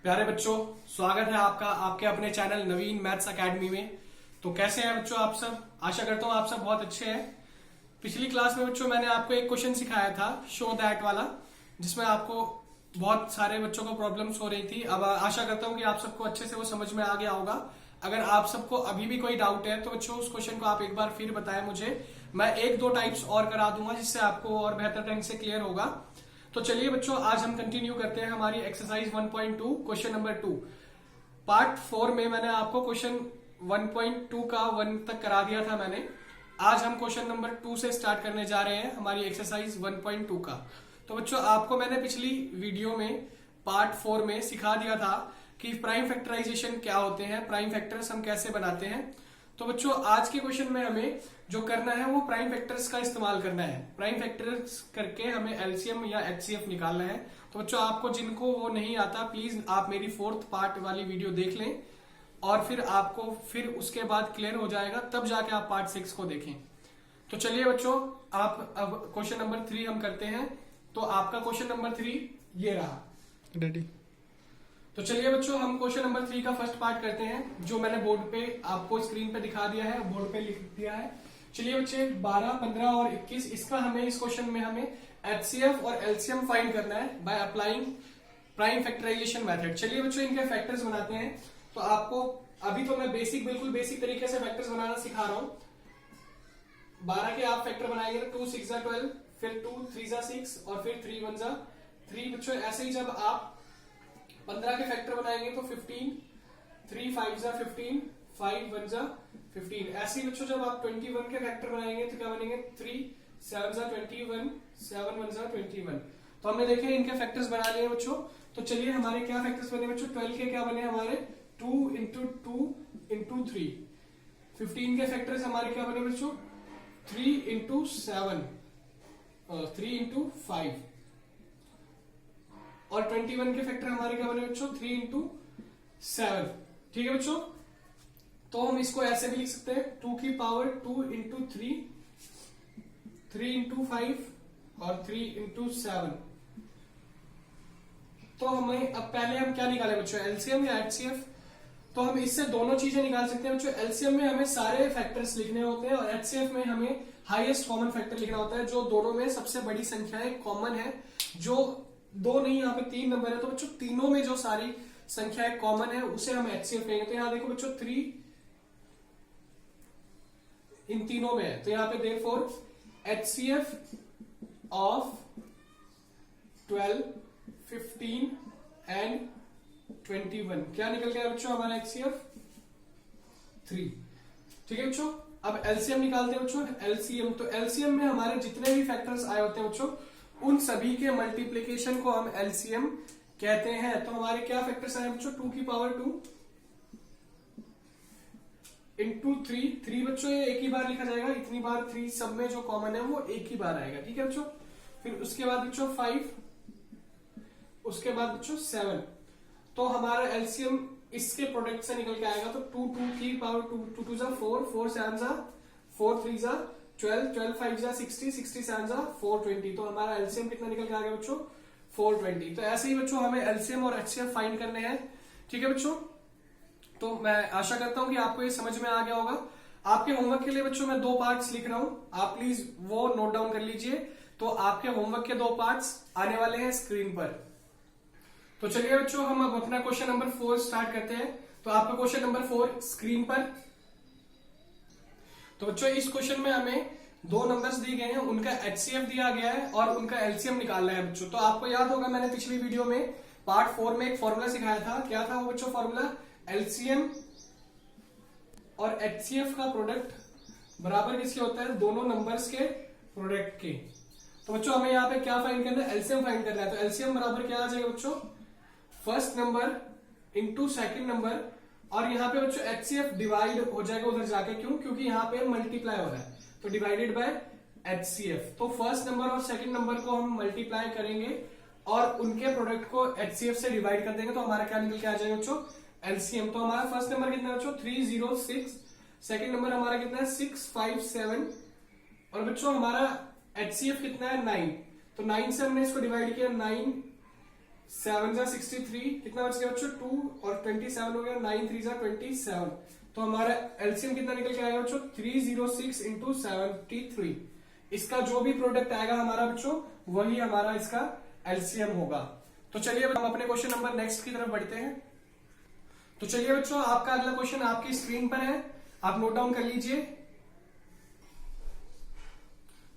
प्यारे बच्चों, स्वागत है आपका आपके अपने चैनल नवीन मैथ्स एकेडमी में। तो कैसे हैं बच्चों आप सब? आशा करता हूँ आप सब बहुत अच्छे हैं। पिछली क्लास में बच्चों मैंने आपको एक क्वेश्चन सिखाया था, शो दैट वाला, जिसमें आपको बहुत सारे बच्चों को प्रॉब्लम्स हो रही थी। अब आशा करता हूँ कि आप सबको अच्छे से वो समझ में आ गया होगा। अगर आप सबको अभी भी कोई डाउट है तो बच्चों उस क्वेश्चन को आप एक बार फिर बताएं मुझे। मैं एक दो टाइप्स और करा दूंगा जिससे आपको और बेहतर ढंग से क्लियर होगा। तो चलिए बच्चों, आज हम कंटिन्यू करते हैं हमारी एक्सरसाइज 1.2 क्वेश्चन नंबर 2। पार्ट 4 में मैंने आपको क्वेश्चन 1.2 का 1 तक करा दिया था मैंने। आज हम क्वेश्चन नंबर 2 से स्टार्ट करने जा रहे हैं हमारी एक्सरसाइज 1.2 का। तो बच्चों, आपको मैंने पिछली वीडियो में पार्ट 4 में सिखा दिया था कि प्राइम फैक्टराइजेशन क्या होते हैं, प्राइम फैक्टर्स हम कैसे बनाते हैं। तो बच्चों, आज के क्वेश्चन में हमें जो करना है वो प्राइम फैक्टर्स का इस्तेमाल करना है। प्राइम फैक्टर्स करके हमें एलसीएम या एचसीएफ निकालना है। तो बच्चों, आपको जिनको वो नहीं आता प्लीज आप मेरी 4th पार्ट वाली वीडियो देख लें और फिर आपको फिर उसके बाद क्लियर हो जाएगा, तब जाके आप पार्ट 6 को देखें। तो चलिए बच्चों, आप अब क्वेश्चन नंबर 3 हम करते हैं। तो आपका क्वेश्चन नंबर 3 ये रहा रेडी। तो चलिए बच्चों, हम क्वेश्चन नंबर 3 का फर्स्ट पार्ट करते हैं, जो मैंने बोर्ड पे आपको स्क्रीन पे दिखा दिया है, बोर्ड पे लिख दिया है। चलिए बच्चे, 12, 15 और 21, इसका हमें इस क्वेश्चन में हमें एचसीएफ और एलसीएम फाइंड करना है by applying prime factorisation method. चलिए बच्चों, इनके फैक्टर्स बनाते हैं। तो आपको अभी तो मैं बिल्कुल बेसिक तरीके से फैक्टर्स बनाना सिखा रहा हूँ। 12 के आप फैक्टर बनाइए, 2 6 जा 12, फिर 2 3 जा 6 और फिर 3 1 जा 3। बच्चों, ऐसे ही जब आप 15 के फैक्टर बनाएंगे तो 15, 3 5 जा 15, 5 1 जा 15। ऐसे ही बच्चों, जब आप 21 के फैक्टर बनाएंगे तो क्या बनेंगे? 3 7 जा 21, 7 1 जा 21। तो हमने देखे इनके फैक्टर्स बना लिए बच्चों। तो चलिए, हमारे क्या फैक्टर्स बने बच्चों? 12 के क्या बने हमारे? 2 इंटू 2 इंटू 3। 15 के फैक्टर्स हमारे क्या बने बच्चों? 3 इंटू 7, 3 इंटू 5। और 21 के फैक्टर हमारे क्या बने बच्चों? 3 इंटू 7। ठीक है बच्चों, तो हम इसको ऐसे भी लिख सकते हैं, 2 की पावर 2 इंटू 3, 3 इंटू 5 और 3 इंटू 7। तो हमें अब पहले हम क्या निकाले बच्चों? एलसीएम या एचसीएफ। तो हम इससे दोनों चीजें निकाल सकते हैं बच्चों। एलसीएम में हमें सारे फैक्टर्स लिखने होते हैं और एचसीएफ में हमें हाईएस्ट कॉमन फैक्टर लिखना होता है, जो दोनों में सबसे बड़ी संख्याएं कॉमन है। जो दो नहीं, यहाँ पे 3 नंबर है, तो बच्चों तीनों में जो सारी संख्याएं कॉमन है उसे हम एचसीएफ कहेंगे। तो यहाँ देखो बच्चों, 3 इन तीनों में है, तो यहाँ पे देयरफॉर एचसीएफ ऑफ 12, 15 एंड 21 क्या निकल गया बच्चों? हमारा एचसीएफ 3। ठीक है बच्चों, अब एलसीएम निकालते हैं बच्चों। एलसीएम, तो एलसीएम में हमारे जितने भी फैक्टर्स आए होते हैं बच्चों, उन सभी के मल्टीप्लीकेशन को हम एलसीएम कहते हैं। तो हमारे क्या फैक्टर्स आए बच्चों? 2 की पावर 2 इंटू 3 बच्चों, ये एक ही बार लिखा जाएगा, इतनी बार 3 सब में जो कॉमन है वो एक ही बार आएगा। ठीक है बच्चों, फिर उसके बाद बच्चों 5, उसके बाद बच्चों 7। तो हमारा एलसीएम इसके प्रोडक्ट से निकल के आएगा। तो 2 की पावर 2 2 जा 4, 4 7 जा 4 3 जा 12, 12 5 जा 60, 60 7 जा 420। तो हमारा एलसीएम कितना निकल के आ गया बच्चों? 420। तो ऐसे ही बच्चों हमें एलसीएम और एचसीएफ फाइंड करने हैं। ठीक है बच्चों, तो मैं आशा करता हूं कि आपको ये समझ में आ गया होगा। आपके होमवर्क के लिए बच्चों मैं 2 पार्ट्स लिख रहा हूं, आप प्लीज वो नोट डाउन कर लीजिए। तो आपके होमवर्क के 2 पार्ट्स आने वाले हैं स्क्रीन पर। तो चलिए बच्चों, हम अब अपना क्वेश्चन नंबर 4 स्टार्ट करते हैं। तो आपका क्वेश्चन नंबर 4 स्क्रीन पर। तो बच्चों, इस क्वेश्चन में हमें 2 नंबर्स दिए गए हैं, उनका एचसीएफ दिया गया है और उनका एलसीएम निकालना है बच्चों। तो आपको याद होगा, मैंने पिछली वीडियो में पार्ट 4 में एक फॉर्मूला सिखाया था। क्या था वो बच्चों फॉर्मूला? एलसीएम और एचसीएफ का प्रोडक्ट बराबर किसके होता है? दोनों नंबर्स के प्रोडक्ट के। तो बच्चों, हमें यहाँ पे क्या फाइंड करना है? एलसीएम फाइंड करना है। तो एलसीएम बराबर क्या आ जाएगा बच्चों? First number into second number, और यहाँ पे बच्चों एचसीएफ डिवाइड हो जाएगा उधर जाके। क्यों? क्योंकि यहाँ पे मल्टीप्लाई हो रहा है, तो डिवाइडेड बाय एचसीएफ। तो फर्स्ट नंबर और सेकंड नंबर को हम मल्टीप्लाई करेंगे और उनके प्रोडक्ट को एचसीएफ से डिवाइड कर देंगे। तो हमारा क्या निकल के आ जाएगा बच्चों? एलसीएम। तो हमारा फर्स्ट नंबर कितना है बच्चों? 306, सेकंड नंबर हमारा कितना है? 657, और बच्चों हमारा एचसीएफ कितना है? 9। तो 9 से हमने इसको डिवाइड किया, 9 7 जा 63, कितना बच गया बच्चों 2 और 27 हो गया, 9 3 जा 27। तो हमारा एलसीएम कितना निकल के आएगा बच्चों 306 इंटू 73। इसका जो भी प्रोडक्ट आएगा हमारा बच्चों वही हमारा इसका एलसीएम होगा। तो चलिए हम अपने क्वेश्चन नंबर नेक्स्ट की तरफ बढ़ते हैं। तो चलिए बच्चों आपका अगला क्वेश्चन आपकी स्क्रीन पर है, आप नोट डाउन कर लीजिए।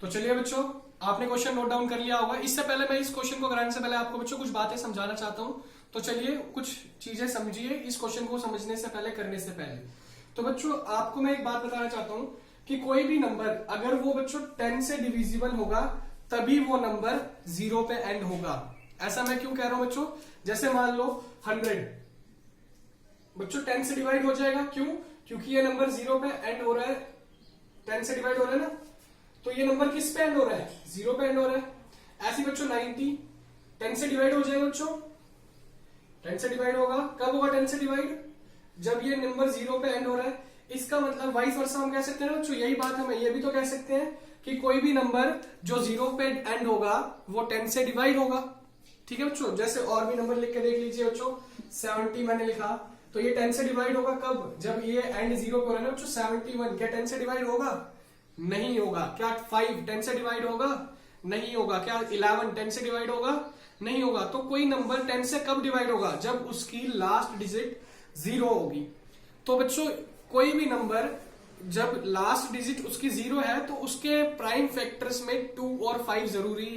तो चलिए बच्चों आपने क्वेश्चन नोट डाउन कर लिया होगा। इससे पहले मैं इस क्वेश्चन को कराने से पहले आपको बच्चों कुछ बातें समझाना चाहता हूं। तो चलिए कुछ चीजें समझिए इस क्वेश्चन को समझने से पहले, करने से पहले। तो बच्चों आपको मैं एक बात बताना चाहता हूं कि कोई भी नंबर अगर वो बच्चों 10 से डिविजिबल होगा तभी वो नंबर 0 पे एंड होगा। ऐसा मैं क्यों कह रहा हूं बच्चों, जैसे मान लो 100 बच्चों 10 से डिवाइड हो जाएगा, क्यों? क्योंकि ये नंबर 0 पे एंड हो रहा है, 10 से डिवाइड हो रहा है ना, तो ये नंबर किस पे एंड हो रहा है? 0 पे एंड हो रहा है। ऐसे बच्चों 90 10 से डिवाइड हो जाएगा बच्चों, 10 से डिवाइड होगा, कब होगा 10 से डिवाइड? जब ये नंबर 0 पे एंड हो रहा है। इसका मतलब वाइस वर्सा हम कह सकते हैं ना बच्चों, यही बात हम ये भी तो कह सकते हैं कि कोई भी नंबर जो 0 पे एंड होगा वो 10 से डिवाइड होगा। ठीक है बच्चों, जैसे और भी नंबर लिख के देख लीजिए बच्चों, 70 मैंने लिखा, तो ये 10 से डिवाइड होगा कब? जब ये एंड 0 पे हो रहा है ना बच्चों। 71 क्या 10 से डिवाइड होगा? नहीं होगा। क्या 5 10 से डिवाइड होगा? नहीं होगा। क्या 11 10 से डिवाइड होगा? नहीं होगा। तो कोई नंबर 10 से कब डिवाइड होगा? जब उसकी लास्ट डिजिट 0 होगी। तो बच्चों कोई भी नंबर जब लास्ट डिजिट उसकी 0 है तो उसके प्राइम फैक्टर्स में 2 और 5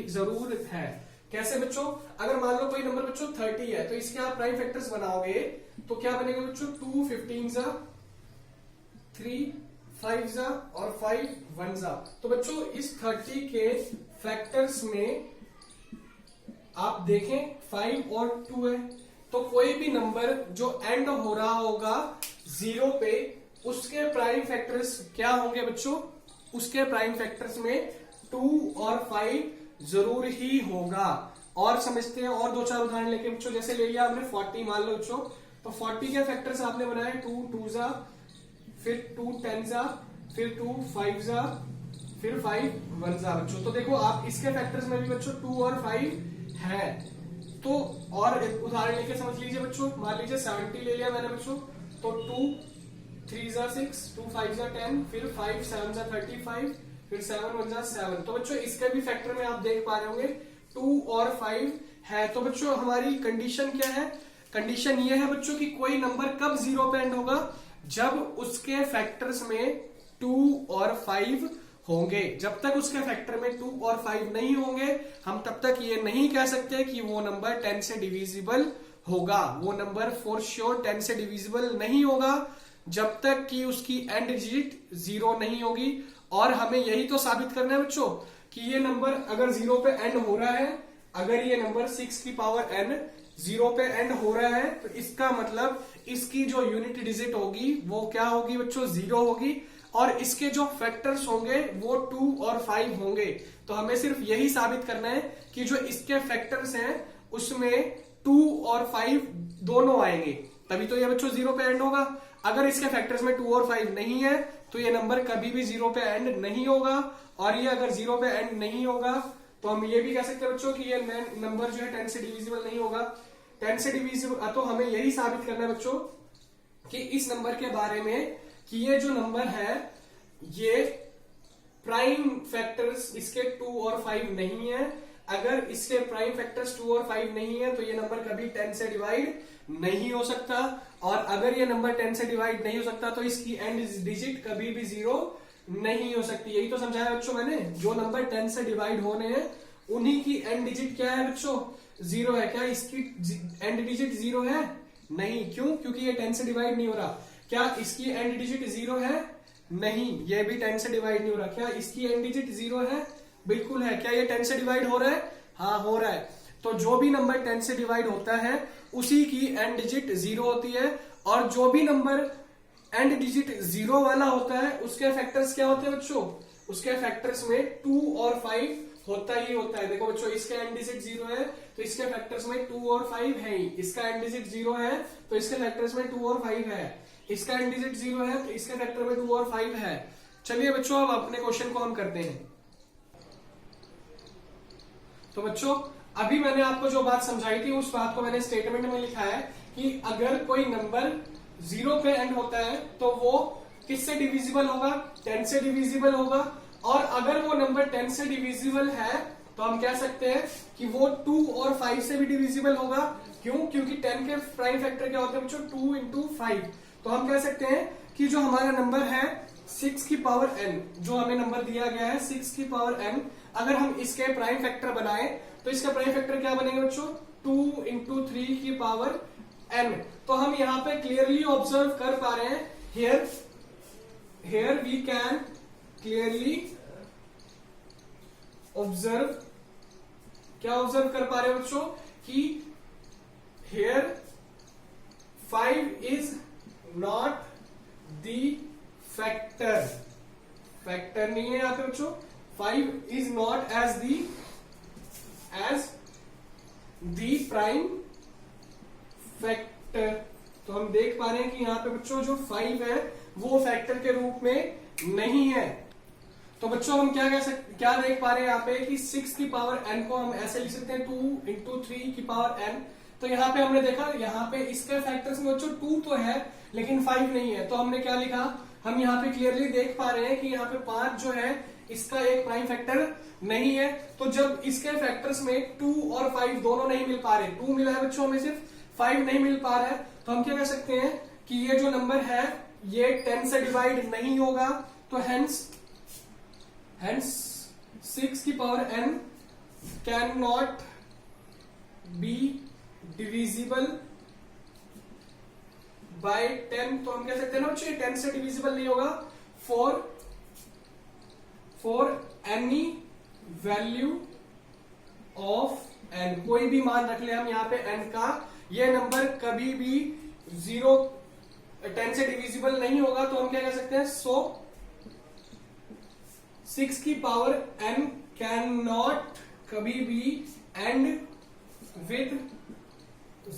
जरूर है। कैसे बच्चों? अगर मान लो कोई नंबर बच्चों 30 है तो इसके आप प्राइम फैक्टर्स बनाओगे तो क्या बनेगा बच्चों? 2 15 जा, 3 5 जा और 5 1 जा। तो बच्चों इस 30 के फैक्टर्स में आप देखें 5 और 2 है, तो कोई भी नंबर जो एंड हो रहा होगा 0 पे उसके प्राइम फैक्टर्स क्या होंगे बच्चों? उसके प्राइम फैक्टर्स में 2 और 5 जरूर ही होगा। और समझते हैं और 2-4 उदाहरण लेके बच्चों, जैसे ले लिया आपने 40 मान लो बच्चों, तो 40 के फैक्टर्स आपने बनाए 2 2 जा, फिर 2 10 जा, फिर 2 5 जा, फिर 5 1 जा बच्चों। तो देखो आप इसके फैक्टर्स में भी बच्चों 2 और 5 है। तो और एक उदाहरण लेके समझ लीजिए बच्चों, मान लीजिए 70 ले लिया मैंने बच्चों, तो 2 3 जा 6, 2 5 जा 10, फिर 5 7 जा 35, फिर 7 1 जा 7। तो बच्चों इसके भी फैक्टर में आप देख पा रहे होंगे 2 और 5 है। तो बच्चों हमारी कंडीशन क्या है? कंडीशन ये है बच्चों कि कोई नंबर कब 0 पे एंड होगा? जब उसके फैक्टर्स में 2 और 5 होंगे। जब तक उसके फैक्टर में 2 और 5 नहीं होंगे हम तब तक ये नहीं कह सकते कि वो नंबर 10 से डिविजिबल होगा। वो नंबर फॉर श्योर 10 से डिविजिबल नहीं होगा जब तक कि उसकी एंड डिजिट 0 नहीं होगी। और हमें यही तो साबित करना है बच्चों कि ये नंबर अगर 0 पे एंड हो रहा है, अगर ये नंबर 6 की पावर n 0 पे एंड हो रहा है तो इसका मतलब इसकी जो यूनिट डिजिट होगी वो क्या होगी बच्चों? 0 होगी। और इसके जो फैक्टर्स होंगे वो 2 और 5 होंगे। तो हमें सिर्फ यही साबित करना है कि जो इसके फैक्टर्स हैं उसमें 2 और 5 दोनों आएंगे, तभी तो ये बच्चों 0 पे एंड होगा। अगर इसके फैक्टर्स में 2 और 5 नहीं है तो ये नंबर कभी भी 0 पे एंड नहीं होगा। और ये अगर 0 पे एंड नहीं होगा तो हम ये भी कह सकते हैं बच्चों कि ये नंबर जो है 10 से डिविजिबल नहीं होगा। 10 से डिविजिबल, तो हमें यही साबित करना है बच्चों कि इस नंबर के बारे में कि ये जो नंबर है ये प्राइम फैक्टर्स इसके 2 और 5 नहीं है। अगर इसके प्राइम फैक्टर्स 2 और 5 नहीं है तो ये नंबर कभी 10 से डिवाइड नहीं हो सकता। और अगर ये नंबर 10 से डिवाइड नहीं हो सकता तो इसकी एंड डिजिट कभी भी 0 नहीं हो सकती। यही तो समझाया बच्चों मैंने, जो नंबर 10 से डिवाइड होने हैं उन्हीं की एंड डिजिट क्या है बच्चों? 0 है। क्या इसकी एंड डिजिट 0 है? नहीं। क्यों? क्योंकि ये 10 से डिवाइड नहीं हो रहा। क्या इसकी एंड डिजिट 0 है? नहीं, ये भी 10 से डिवाइड नहीं हो रहा। क्या इसकी एंड डिजिट 0 है? बिल्कुल है। क्या ये 10 से डिवाइड हो रहा है? हाँ हो रहा है। तो जो भी नंबर 10 से डिवाइड होता है उसी की एंड डिजिट 0 होती है। और जो भी नंबर एंड डिजिट 0 वाला होता है उसके फैक्टर्स क्या होते हैं बच्चों? उसके फैक्टर्स में 2 और 5 होता ही होता है। देखो बच्चों इसका एंड डिजिट 0 है तो इसके फैक्टर्स में 2 और 5 है ही। इसका एंड डिजिट 0 है तो इसके फैक्टर्स में 2 और 5 है। इसका एंड डिजिट 0 है तो इसके फैक्टर में 2 और 5 है। चलिए बच्चों अब अपने क्वेश्चन को हम करते हैं। तो बच्चों अभी मैंने आपको जो बात समझाई थी उस बात को मैंने स्टेटमेंट में लिखा है कि अगर कोई नंबर 0 पे एंड होता है तो वो किससे डिविजिबल होगा, 10 से डिविजिबल होगा। और अगर वो नंबर 10 से डिविजिबल है तो हम कह सकते हैं कि वो 2 और 5 से भी डिविजिबल होगा। क्यों? क्योंकि 10 के प्राइम फैक्टर क्या होते हैं बच्चों, 2 इंटू 5। तो हम कह सकते हैं कि जो हमारा नंबर है 6 की पावर n, जो हमें नंबर दिया गया है 6 की पावर n, अगर हम इसके प्राइम फैक्टर बनाए तो इसका प्राइम फैक्टर क्या बनेगा बच्चों, 2 इंटू 3 की पावर n। तो हम यहाँ पे क्लियरली ऑब्जर्व कर पा रहे हैं, here we can clearly observe, क्या ऑब्जर्व कर पा रहे हैं बच्चों कि here 5 is not the factor, factor नहीं है यहां पे बच्चों, 5 is not as the prime factor. तो हम देख पा रहे हैं कि यहां पे बच्चों जो 5 है वो फैक्टर के रूप में नहीं है। तो बच्चों हम क्या देख पा रहे हैं यहाँ पे कि 6 की पावर n को हम ऐसे लिख सकते हैं 2 इंटू 3 की पावर n। तो यहाँ पे हमने देखा, यहाँ पे इसके फैक्टर्स में बच्चों 2 तो है लेकिन 5 नहीं है। तो हमने क्या लिखा, हम यहाँ पे क्लियरली देख पा रहे हैं कि यहाँ पे 5 जो है इसका एक प्राइम फैक्टर नहीं है। तो जब इसके फैक्टर्स में 2 और 5 दोनों नहीं मिल पा रहे, 2 मिला है बच्चों हमें, सिर्फ 5 नहीं मिल पा रहा है, तो हम क्या कह सकते हैं कि ये जो नंबर है ये 10 से डिवाइड नहीं होगा। तो हेंस 6 की power n can not be divisible by 10। तो हम कह सकते हैं ना बच्चों 10 से डिविजिबल नहीं होगा for any value of n, कोई भी मान रख ले हम यहाँ पे n का, ये नंबर कभी भी 10 से डिविजिबल नहीं होगा। तो हम क्या कह सकते हैं, सो 6 की पावर n कैन नॉट कभी भी एंड विद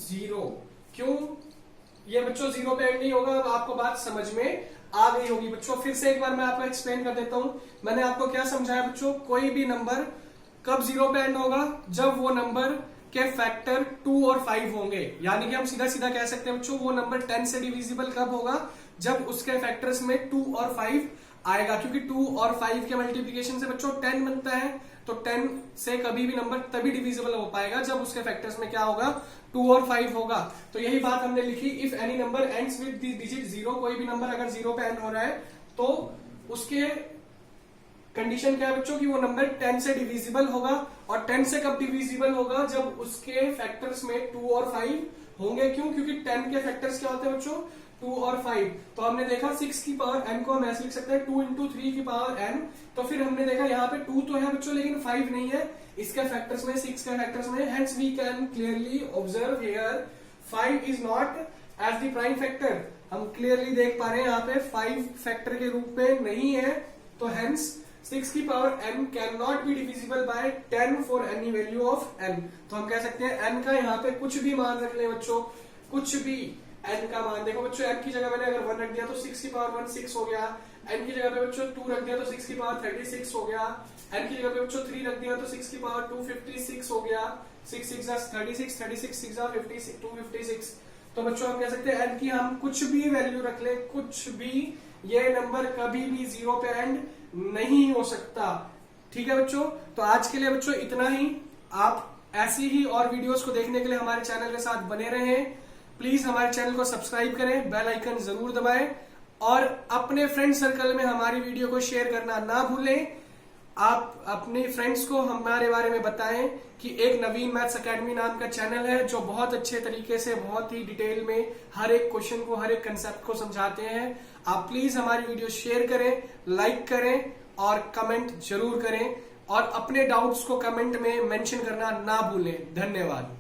0। क्यों ये बच्चों 0 पे एंड नहीं होगा? अब आपको बात समझ में आ गई होगी बच्चों। फिर से एक बार मैं आपको एक्सप्लेन कर देता हूं। मैंने आपको क्या समझाया बच्चों, कोई भी नंबर कब 0 पे एंड होगा, जब वो नंबर के फैक्टर 2 और 5 होंगे। यानी कि हम सीधा सीधा कह सकते हैं बच्चों वो नंबर 10 से डिविजिबल कब होगा, जब उसके फैक्टर्स में 2 और 5 आएगा। क्योंकि 2 और 5 के मल्टीप्लीकेशन से बच्चों 10 बनता है, तो 10 से कभी भी नंबर तभी डिविजिबल हो पाएगा जब उसके फैक्टर्स में क्या होगा, 2 और 5 होगा। तो यही बात हमने लिखी, if any number ends with the digit 0, कोई भी नंबर अगर 0 पे एंड हो रहा है तो उसके कंडीशन क्या है बच्चों कि वो नंबर 10 से डिविजिबल होगा। और 10 से कब डिविजिबल होगा, जब उसके फैक्टर्स में 2 और 5 होंगे। क्यों? क्योंकि 10 के फैक्टर्स क्या होते हैं बच्चों, 2 और 5। तो हमने देखा 6 की पावर n को हम ऐसे लिख सकते हैं 2 इंटू 3 की पावर n। तो फिर हमने देखा यहाँ पे 2 तो है बच्चों लेकिन 5 नहीं है इसके फैक्टर्स में, 6 के फैक्टर्स में। Hence we can clearly observe here 5 is not as the prime factor. हम क्लियरली देख पा रहे हैं यहाँ पे 5 फैक्टर के रूप में नहीं है। तो हेंस 6 की power n can not be divisible by 10 for any value of n। तो हम कह सकते हैं n का यहाँ पे कुछ भी मान रख ले बच्चों, कुछ भी n का मान। देखो बच्चों n की जगह मैंने अगर 1 रख दिया तो 6 की पावर 1 6 हो गया। n की जगह पे बच्चों 2 रख दिया तो 6 की पावर 36 हो गया। n की जगह पे बच्चों 3 रख दिया तो 6 की पावर 256 हो गया। 6 6 36, 36 6 256। तो बच्चों हम कह सकते हैं n की हम कुछ भी वैल्यू रख ले, कुछ भी, ये नंबर कभी भी 0 पे एंड नहीं हो सकता। ठीक है बच्चों, तो आज के लिए बच्चों इतना ही। आप ऐसी ही और वीडियोस को देखने के लिए हमारे चैनल के साथ बने रहें। प्लीज हमारे चैनल को सब्सक्राइब करें, बेल आइकन जरूर दबाएं और अपने फ्रेंड सर्कल में हमारी वीडियो को शेयर करना ना भूलें। आप अपने फ्रेंड्स को हमारे बारे में बताएं कि एक नवीन मैथ्स एकेडमी नाम का चैनल है जो बहुत अच्छे तरीके से, बहुत ही डिटेल में हर एक क्वेश्चन को, हर एक कंसेप्ट को समझाते हैं। आप प्लीज हमारी वीडियो शेयर करें, लाइक करें और कमेंट जरूर करें और अपने डाउट्स को कमेंट में मेंशन करना ना भूलें। धन्यवाद।